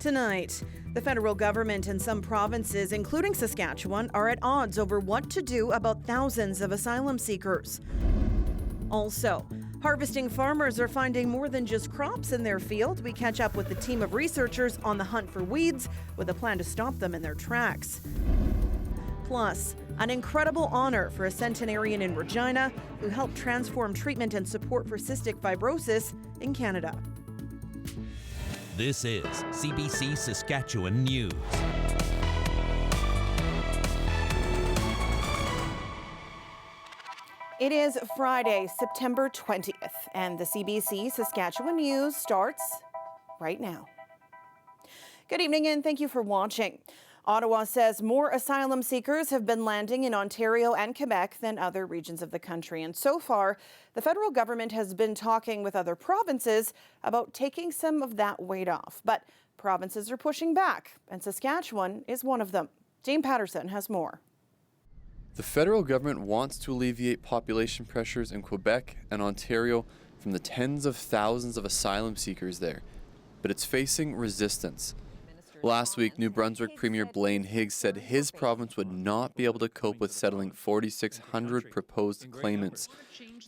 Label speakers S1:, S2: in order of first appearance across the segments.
S1: Tonight, the federal government and some provinces, including Saskatchewan, are at odds over what to do about thousands of asylum seekers. Also, harvesting farmers are finding more than just crops in their field. We catch up with a team of researchers on the hunt for weeds with a plan to stop them in their tracks. Plus, an incredible honor for a centenarian in Regina who helped transform treatment and support for cystic fibrosis in Canada.
S2: This is CBC Saskatchewan News.
S1: It is Friday, September 20th, and the CBC Saskatchewan News starts right now. Good evening and thank you for watching. Ottawa says more asylum seekers have been landing in Ontario and Quebec than other regions of the country. And so far, the federal government has been talking with other provinces about taking some of that weight off. But provinces are pushing back, and Saskatchewan is one of them. Dean Patterson has more.
S3: The federal government wants to alleviate population pressures in Quebec and Ontario from the tens of thousands of asylum seekers there, but it's facing resistance. Last week, New Brunswick Premier Blaine Higgs said his province would not be able to cope with settling 4,600 proposed claimants.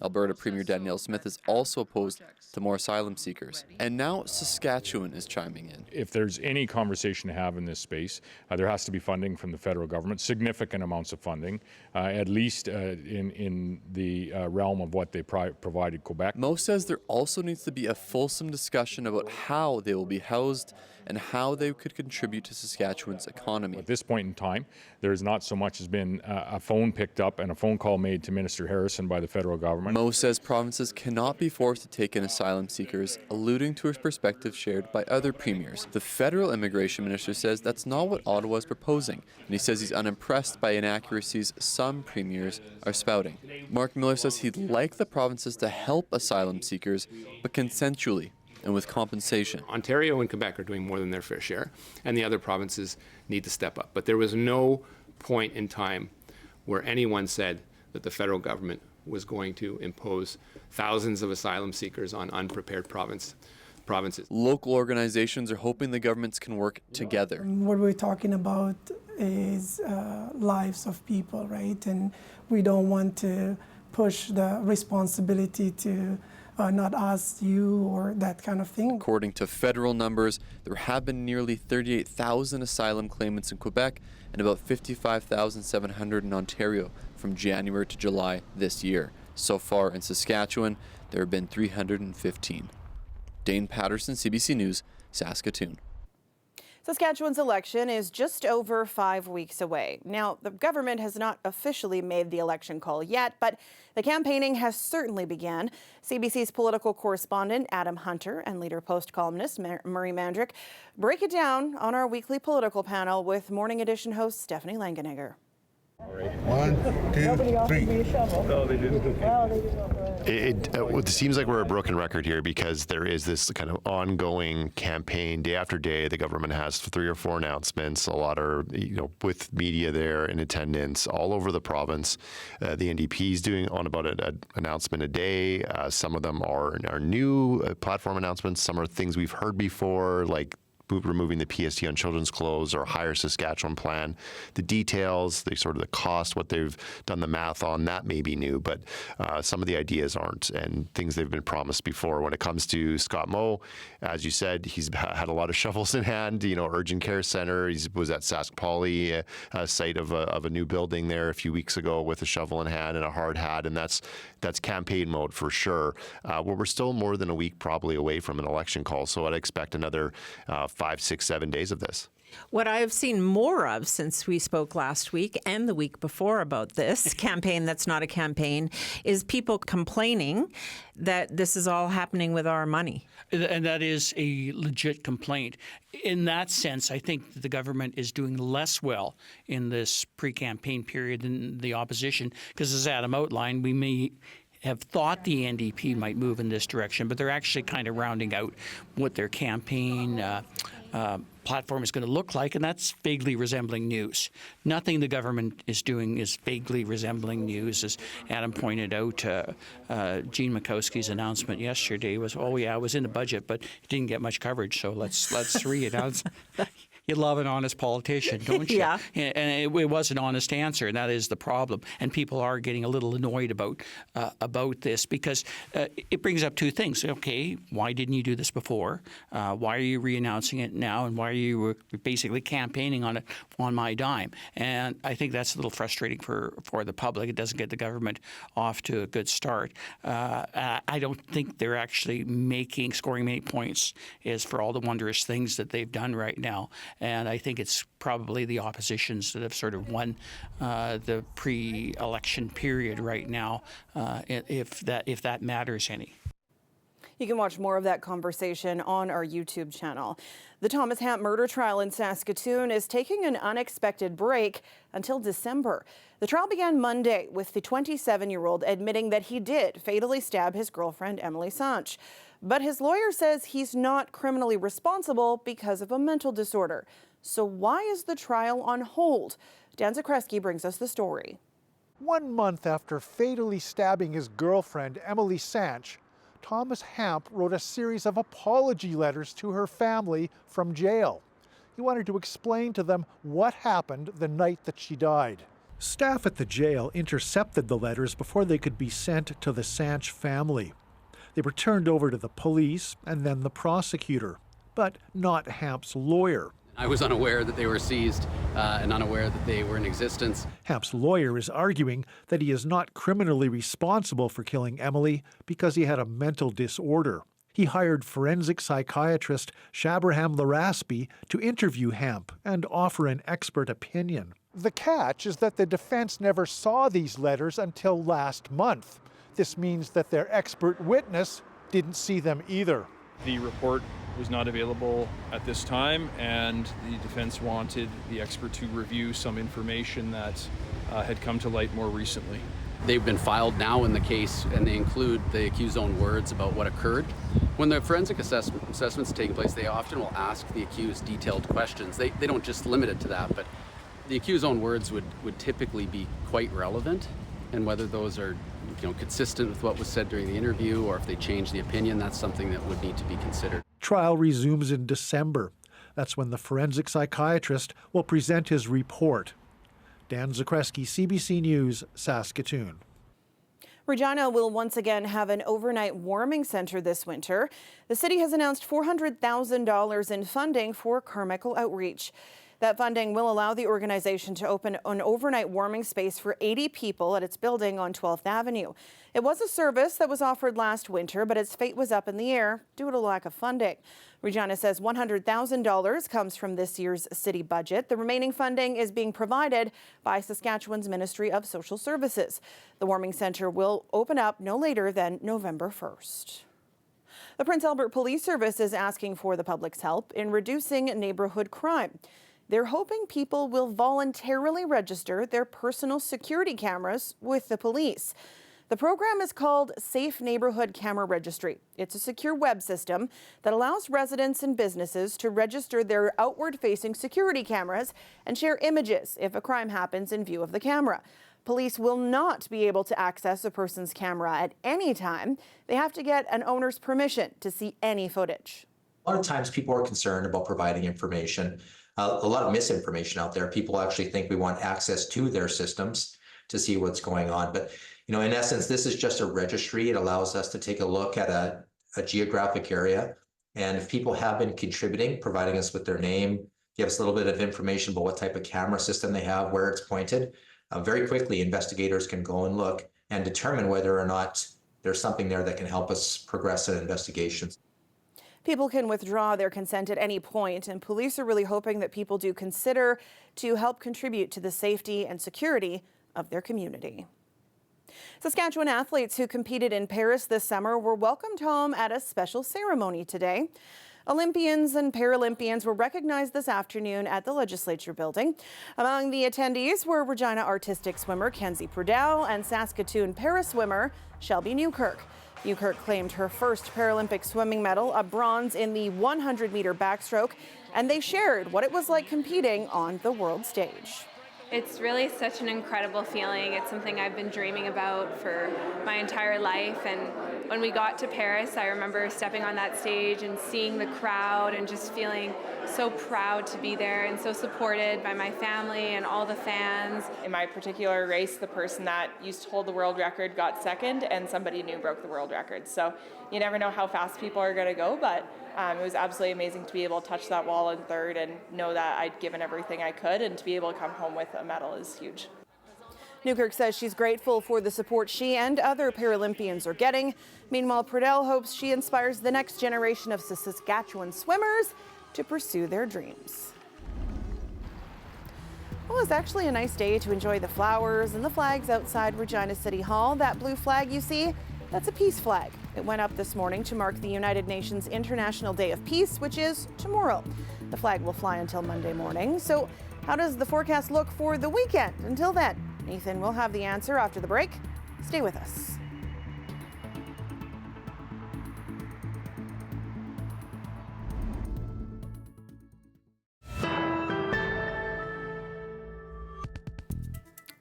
S3: Alberta Premier Danielle Smith is also opposed to more asylum seekers. And now Saskatchewan is chiming in.
S4: If there's any conversation to have in this space, there has to be funding from the federal government, significant amounts of funding, at least in the realm of what they provided Quebec.
S3: Mo says there also needs to be a fulsome discussion about how they will be housed and how they could contribute to Saskatchewan's economy.
S4: At this point in time, there is not so much as been a phone picked up and a phone call made to Minister Harrison by the federal government.
S3: Mo says provinces cannot be forced to take in asylum seekers, alluding to a perspective shared by other premiers. The federal immigration minister says that's not what Ottawa is proposing, and he says he's unimpressed by inaccuracies some premiers are spouting. Mark Miller says he'd like the provinces to help asylum seekers, but consensually and with compensation.
S5: Ontario and Quebec are doing more than their fair share, and the other provinces need to step up. But there was no point in time where anyone said that the federal government was going to impose thousands of asylum seekers on unprepared provinces.
S3: Local organizations are hoping the governments can work together.
S6: What we're talking about is lives of people, right? And we don't want to push the responsibility to not us, you, or that kind of thing.
S3: According to federal numbers, there have been nearly 38,000 asylum claimants in Quebec and about 55,700 in Ontario from January to July this year. So far in Saskatchewan, there have been 315. Dane Patterson, CBC News, Saskatoon.
S1: Saskatchewan's election is just over 5 weeks away. Now, the government has not officially made the election call yet, but the campaigning has certainly begun. CBC's political correspondent Adam Hunter and Leader Post columnist Murray Mandrick break it down on our weekly political panel with Morning Edition host Stephanie Langenegger.
S7: 1, 2, 3.
S8: No, they didn't. Well, they didn't. It seems like we're a broken record here because there is this kind of ongoing campaign day after day. The government has 3 or 4 announcements. A lot are, with media there in attendance all over the province. The NDP is doing on about an announcement a day. Some of them are new platform announcements. Some are things we've heard before, like removing the PST on children's clothes or Higher Saskatchewan plan. The details, the cost, what they've done the math on, that may be new, but some of the ideas aren't, and things they've been promised before. When it comes to Scott Moe, as you said, he's had a lot of shovels in hand, urgent care center. He was at Sask Poly, site of a new building there a few weeks ago with a shovel in hand and a hard hat, and that's campaign mode for sure. We're still more than a week probably away from an election call, so I'd expect another 5, 6, 7 days of this.
S9: What I've seen more of since we spoke last week and the week before about this campaign that's not a campaign is people complaining that this is all happening with our money.
S10: And that is a legit complaint. In that sense, I think the government is doing less well in this pre-campaign period than the opposition, because as Adam outlined, we may have thought the NDP might move in this direction, but they're actually kind of rounding out what their campaign platform is going to look like, and that's vaguely resembling news. Nothing the government is doing is vaguely resembling news. As Adam pointed out, Gene Mikowski's announcement yesterday was, oh yeah, it was in the budget, but it didn't get much coverage, so let's re-announce. You love an honest politician, don't you?
S9: Yeah.
S10: And it was an honest answer, and that is the problem. And people are getting a little annoyed about this because it brings up two things. Okay, why didn't you do this before? Why are you re-announcing it now? And why are you basically campaigning on it on my dime? And I think that's a little frustrating for the public. It doesn't get the government off to a good start. I don't think they're actually scoring many points is for all the wondrous things that they've done right now. And I think it's probably the oppositions that have sort of won the pre-election period right now, if that matters any.
S1: You can watch more of that conversation on our YouTube channel. The Thomas Hamp murder trial in Saskatoon is taking an unexpected break until December. The trial began Monday with the 27-year-old admitting that he did fatally stab his girlfriend, Emily Sask. But his lawyer says he's not criminally responsible because of a mental disorder. So why is the trial on hold? Dan Zakreski brings us the story.
S11: 1 month after fatally stabbing his girlfriend, Emily Sask, Thomas Hamp wrote a series of apology letters to her family from jail. He wanted to explain to them what happened the night that she died. Staff at the jail intercepted the letters before they could be sent to the Sask family. They were turned over to the police and then the prosecutor, but not Hamp's lawyer.
S12: I was unaware that they were seized and unaware that they were in existence.
S11: Hamp's lawyer is arguing that he is not criminally responsible for killing Emily because he had a mental disorder. He hired forensic psychiatrist Shabraham Laraspi to interview Hamp and offer an expert opinion. The catch is that the defense never saw these letters until last month. This means that their expert witness didn't see them either.
S13: The report was not available at this time, and the defense wanted the expert to review some information that had come to light more recently.
S12: They've been filed now in the case, and they include the accused's own words about what occurred. When the forensic assessments take place, they often will ask the accused detailed questions. They don't just limit it to that, but the accused's own words would typically be quite relevant, and whether those are consistent with what was said during the interview or if they change the opinion, that's something that would need to be considered.
S11: Trial resumes in December. That's when the forensic psychiatrist will present his report. Dan Zakreski, CBC News, Saskatoon.
S1: Regina will once again have an overnight warming center this winter. The city has announced $400,000 in funding for Carmichael outreach. That funding will allow the organization to open an overnight warming space for 80 people at its building on 12th Avenue. It was a service that was offered last winter, but its fate was up in the air due to lack of funding. Regina says $100,000 comes from this year's city budget. The remaining funding is being provided by Saskatchewan's Ministry of Social Services. The warming center will open up no later than November 1st. The Prince Albert Police Service is asking for the public's help in reducing neighborhood crime. They're hoping people will voluntarily register their personal security cameras with the police. The program is called Safe Neighborhood Camera Registry. It's a secure web system that allows residents and businesses to register their outward-facing security cameras and share images if a crime happens in view of the camera. Police will not be able to access a person's camera at any time. They have to get an owner's permission to see any footage.
S14: A lot of times people are concerned about providing information. A lot of misinformation out there. People actually think we want access to their systems to see what's going on. But, in essence, this is just a registry. It allows us to take a look at a geographic area. And if people have been contributing, providing us with their name, give us a little bit of information about what type of camera system they have, where it's pointed, very quickly investigators can go and look and determine whether or not there's something there that can help us progress an investigation.
S1: People can withdraw their consent at any point, and police are really hoping that people do consider to help contribute to the safety and security of their community. Saskatchewan athletes who competed in Paris this summer were welcomed home at a special ceremony today. Olympians and Paralympians were recognized this afternoon at the Legislature building. Among the attendees were Regina artistic swimmer Kenzie Prudell and Saskatoon para-swimmer Shelby Newkirk. Newkirk claimed her first Paralympic swimming medal, a bronze in the 100-meter backstroke, and they shared what it was like competing on the world stage.
S15: It's really such an incredible feeling. It's something I've been dreaming about for my entire life. And when we got to Paris, I remember stepping on that stage and seeing the crowd and just feeling so proud to be there and so supported by my family and all the fans.
S16: In my particular race, the person that used to hold the world record got second and somebody new broke the world record. So you never know how fast people are going to go, but it was absolutely amazing to be able to touch that wall in third and know that I'd given everything I could, and to be able to come home with a medal is huge.
S1: Newkirk says she's grateful for the support she and other Paralympians are getting. Meanwhile, Prudell hopes she inspires the next generation of Saskatchewan swimmers to pursue their dreams. Well, it's actually a nice day to enjoy the flowers and the flags outside Regina City Hall. That blue flag you see, that's a peace flag. It went up this morning to mark the United Nations International Day of Peace, which is tomorrow. The flag will fly until Monday morning. So how does the forecast look for the weekend? Until then, Nathan will have the answer after the break. Stay with us.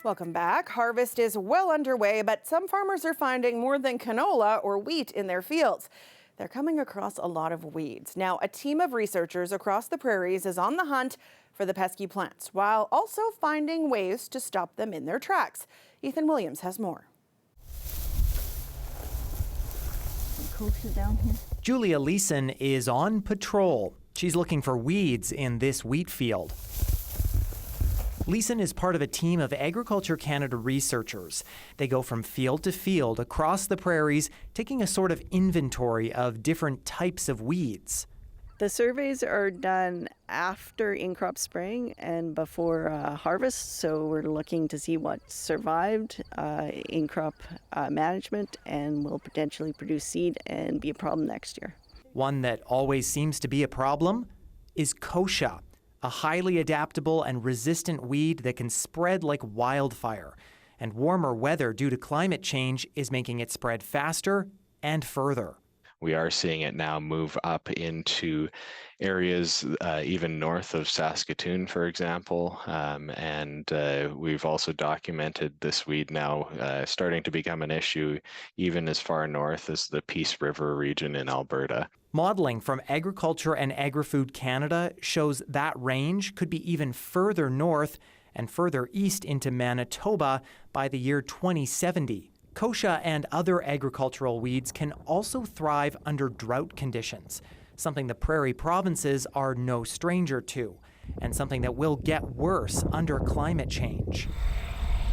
S1: Welcome back. Harvest is well underway, but some farmers are finding more than canola or wheat in their fields. They're coming across a lot of weeds. Now, a team of researchers across the prairies is on the hunt for the pesky plants, while also finding ways to stop them in their tracks. Ethan Williams has more.
S17: Julia Leeson is on patrol. She's looking for weeds in this wheat field. Leeson is part of a team of Agriculture Canada researchers. They go from field to field across the prairies, taking a sort of inventory of different types of weeds.
S18: The surveys are done after in-crop spraying and before harvest, so we're looking to see what survived in-crop management and will potentially produce seed and be a problem next year.
S17: One that always seems to be a problem is kochia, a highly adaptable and resistant weed that can spread like wildfire. And warmer weather due to climate change is making it spread faster and further.
S19: We are seeing it now move up into areas even north of Saskatoon, for example, and we've also documented this weed now starting to become an issue even as far north as the Peace River region in Alberta.
S17: Modeling from Agriculture and Agri-Food Canada shows that range could be even further north and further east into Manitoba by the year 2070. Kochia and other agricultural weeds can also thrive under drought conditions, something the prairie provinces are no stranger to, and something that will get worse under climate change.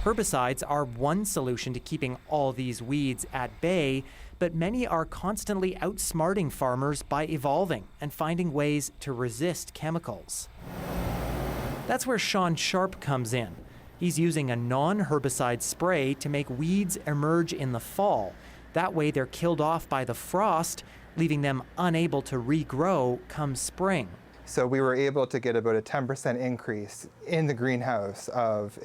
S17: Herbicides are one solution to keeping all these weeds at bay, but many are constantly outsmarting farmers by evolving and finding ways to resist chemicals. That's where Sean Sharp comes in. He's using a non-herbicide spray to make weeds emerge in the fall. That way they're killed off by the frost, leaving them unable to regrow come spring.
S20: So we were able to get about a 10% increase in the greenhouse of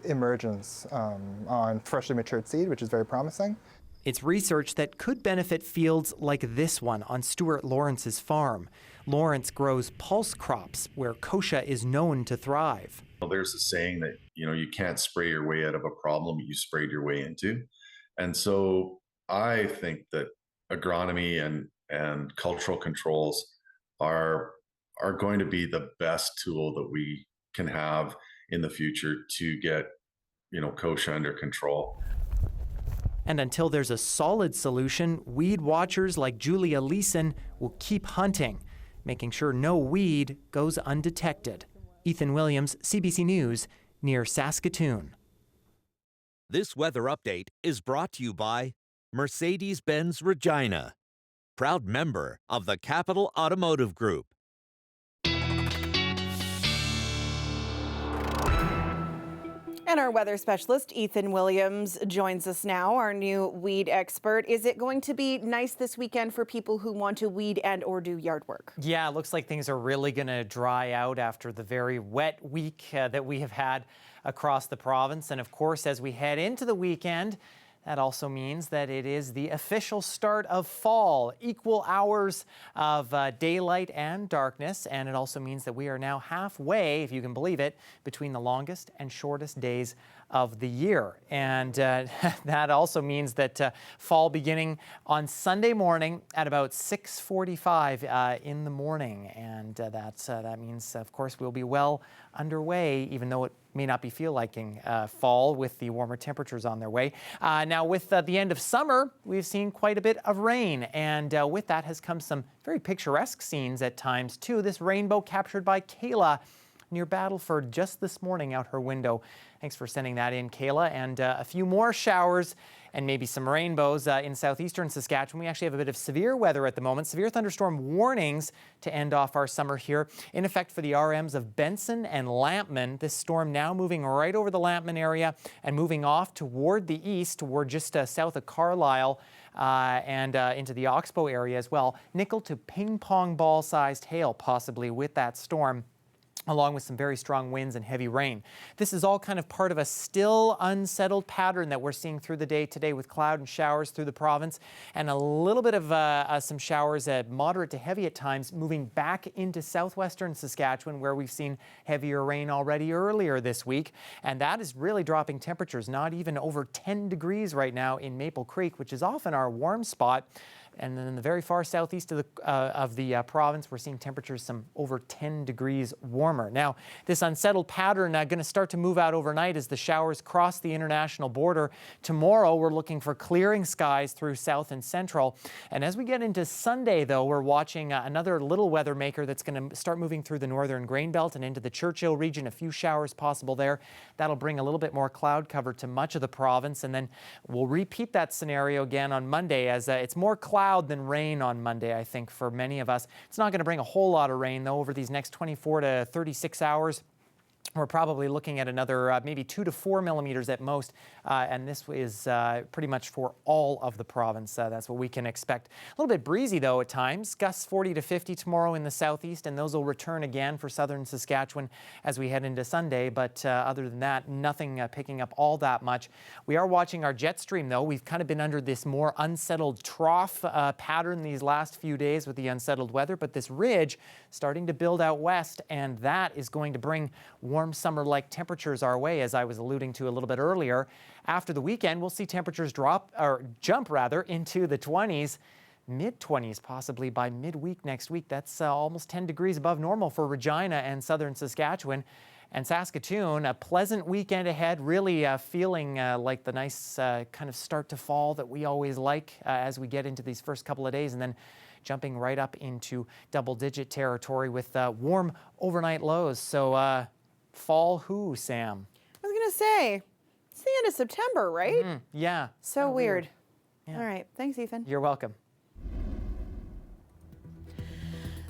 S20: emergence on freshly matured seed, which is very promising.
S17: It's research that could benefit fields like this one on Stuart Lawrence's farm. Lawrence grows pulse crops where kochia is known to thrive.
S21: Well, there's a saying that, you can't spray your way out of a problem you sprayed your way into. And so I think that agronomy and cultural controls are going to be the best tool that we can have in the future to get, kochia under control.
S17: And until there's a solid solution, weed watchers like Julia Leeson will keep hunting, making sure no weed goes undetected. Ethan Williams, CBC News, near Saskatoon.
S2: This weather update is brought to you by Mercedes-Benz Regina, proud member of the Capital Automotive Group.
S1: And our weather specialist, Ethan Williams, joins us now, our new weed expert. Is it going to be nice this weekend for people who want to weed and or do yard work?
S17: Yeah, it looks like things are really going to dry out after the very wet week that we have had across the province. And of course, as we head into the weekend, that also means that it is the official start of fall, equal hours of daylight and darkness. And it also means that we are now halfway, if you can believe it, between the longest and shortest days of the year. And that also means that fall beginning on Sunday morning at about 6:45 in the morning. And that means, of course, we'll be well underway, even though it may not be feel liking fall with the warmer temperatures on their way. Now, with the end of summer, we've seen quite a bit of rain. And with that has come some very picturesque scenes at times, too. This rainbow captured by Kayla near Battleford just this morning out her window. Thanks for sending that in, Kayla. And a few more showers and maybe some rainbows in southeastern Saskatchewan. We actually have a bit of severe weather at the moment. Severe thunderstorm warnings to end off our summer here, in effect for the RMs of Benson and Lampman. This storm now moving right over the Lampman area and moving off toward the east, toward just south of Carlisle. And into the Oxbow area as well. Nickel to ping pong ball sized hail possibly with that storm, along with some very strong winds and heavy rain. This is all kind of part of a still unsettled pattern that we're seeing through the day today, with cloud and showers through the province and a little bit of some showers, moderate to heavy at times, moving back into southwestern Saskatchewan, where we've seen heavier rain already earlier this week. And that is really dropping temperatures, not even over 10 degrees right now in Maple Creek, which is often our warm spot. And then in the very far southeast of the province, we're seeing temperatures some over 10 degrees warmer. Now, this unsettled pattern going to start to move out overnight as the showers cross the international border. Tomorrow, we're looking for clearing skies through south and central. And as we get into Sunday, though, we're watching another little weather maker that's going to start moving through the northern grain belt and into the Churchill region. A few showers possible there. That'll bring a little bit more cloud cover to much of the province. And then we'll repeat that scenario again on Monday, as it's more cloud than rain on Monday, I think, for many of us. It's not going to bring a whole lot of rain, though, over these next 24 to 36 hours. We're probably looking at another maybe 2 to 4 millimeters at most, and this is pretty much for all of the province. That's what we can expect. A little bit breezy, though, at times. Gusts 40 to 50 tomorrow in the southeast, and those will return again for southern Saskatchewan as we head into Sunday. But other than that, nothing picking up all that much. We are watching our jet stream, though. We've kind of been under this more unsettled trough pattern these last few days with the unsettled weather, but this ridge starting to build out west, and that is going to bring warm summer-like temperatures our way, as I was alluding to a little bit earlier. After the weekend, we'll see temperatures jump into the 20s, mid-20s possibly by midweek next week. That's almost 10 degrees above normal for Regina and southern Saskatchewan. And Saskatoon, a pleasant weekend ahead, really feeling like the nice kind of start to fall that we always like as we get into these first couple of days, and then jumping right up into double-digit territory with warm overnight lows. So fall who, Sam?
S1: I was going to say, it's the end of September, right?
S17: Yeah.
S1: So weird. Yeah. All right. Thanks, Ethan.
S17: You're welcome.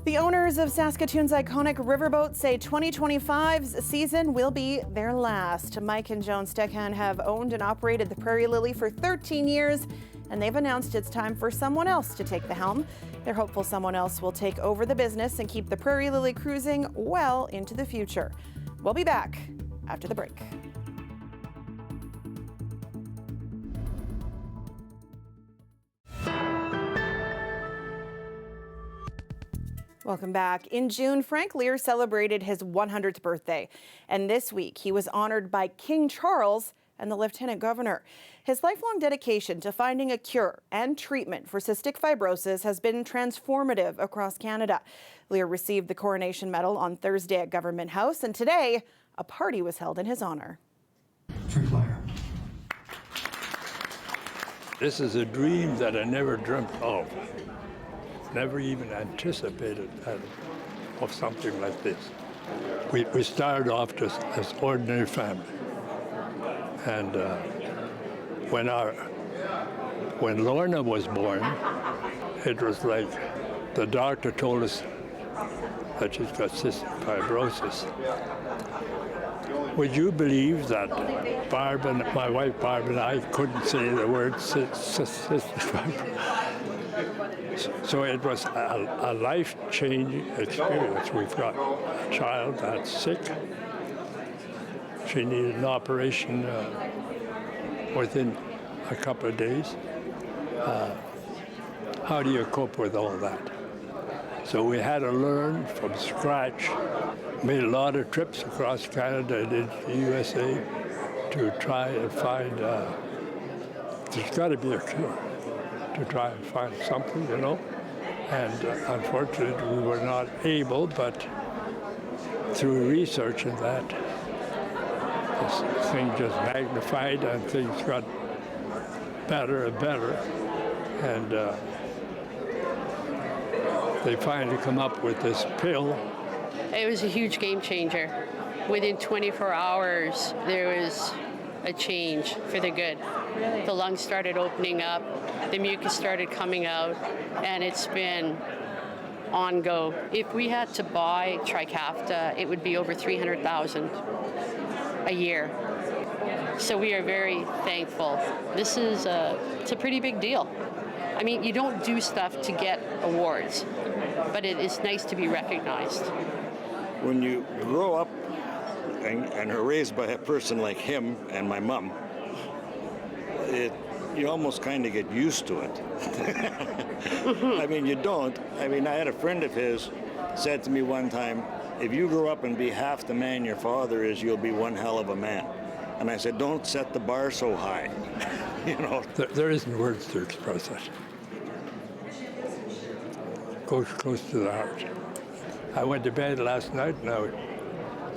S1: The owners of Saskatoon's iconic riverboat say 2025's season will be their last. Mike and Joan Steckhahn have owned and operated the Prairie Lily for 13 years, and they've announced it's time for someone else to take the helm. They're hopeful someone else will take over the business and keep the Prairie Lily cruising well into the future. We'll be back after the break. Welcome back. In June, Frank Leier celebrated his 100th birthday, and this week he was honored by King Charles and the Lieutenant Governor. His lifelong dedication to finding a cure and treatment for cystic fibrosis has been transformative across Canada. Leier received the Coronation Medal on Thursday at Government House, and today a party was held in his honor.
S4: Frank Leier. This is a dream that I never dreamt of. Never even anticipated of something like this. We started off just as ordinary family. And when Lorna was born, it was like the doctor told us that she's got cystic fibrosis. Would you believe that Barb and my wife Barb and I couldn't say the word so it was a life-changing experience. We've got a child that's sick. She needed an operation within a couple of days. How do you cope with all that? So we had to learn from scratch. Made a lot of trips across Canada and into the USA to try and find, there's got to be a cure, to try and find something, you know. And unfortunately, we were not able, but through research and that, this thing just magnified and things got better and better. And they finally come up with this pill.
S5: It was a huge game changer. Within 24 hours, there was a change for the good. Really? The lungs started opening up, the mucus started coming out, and it's been on go. If we had to buy Trikafta, it would be over $300,000 a year. So we are very thankful. This is it's a pretty big deal. I mean, you don't do stuff to get awards, but it is nice to be recognized.
S22: When you grow up and are raised by a person like him and my mom, you almost kind of get used to it. I mean, you don't. I mean, I had a friend of his said to me one time, if you grow up and be half the man your father is, you'll be one hell of a man. And I said, don't set the bar so high. You know.
S4: There isn't words to express it. Goes close to the heart. I went to bed last night and I was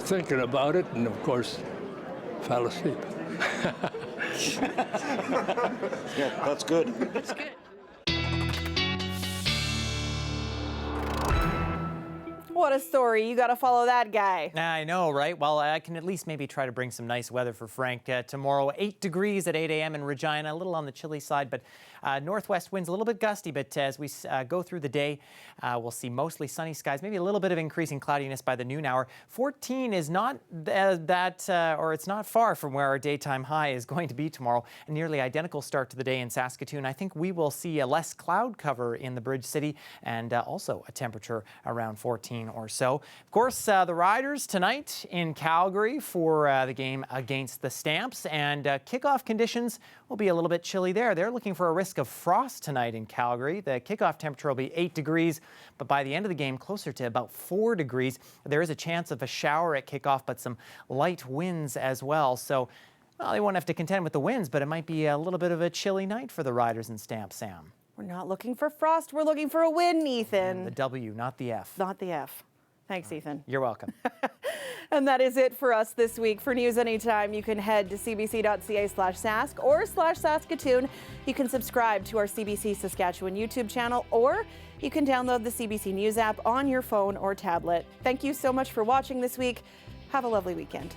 S4: thinking about it, and of course, fell asleep.
S22: Yeah, that's good.
S5: That's good.
S1: What a story. You got to follow that guy.
S17: I know, right? Well, I can at least maybe try to bring some nice weather for Frank tomorrow. 8 degrees at 8 a.m. in Regina, a little on the chilly side, but northwest winds a little bit gusty. But as we go through the day, we'll see mostly sunny skies, maybe a little bit of increasing cloudiness by the noon hour. 14 is not it's not far from where our daytime high is going to be tomorrow. A nearly identical start to the day in Saskatoon. I think we will see a less cloud cover in the Bridge City and also a temperature around 14 or so. Of course, the Riders tonight in Calgary for the game against the Stamps, and kickoff conditions will be a little bit chilly there. They're looking for a risk of frost tonight in Calgary. The kickoff temperature will be 8 degrees, but by the end of the game, closer to about 4 degrees. There is a chance of a shower at kickoff, but some light winds as well. So, well, they won't have to contend with the winds, but it might be a little bit of a chilly night for the Riders and Stamps, Sam.
S1: We're not looking for frost. We're looking for a win, Ethan.
S17: And the W, not the F.
S1: Not the F. Thanks, Ethan.
S17: You're welcome.
S1: And that is it for us this week. For news anytime, you can head to cbc.ca/Sask or /Saskatoon. You can subscribe to our CBC Saskatchewan YouTube channel, or you can download the CBC News app on your phone or tablet. Thank you so much for watching this week. Have a lovely weekend.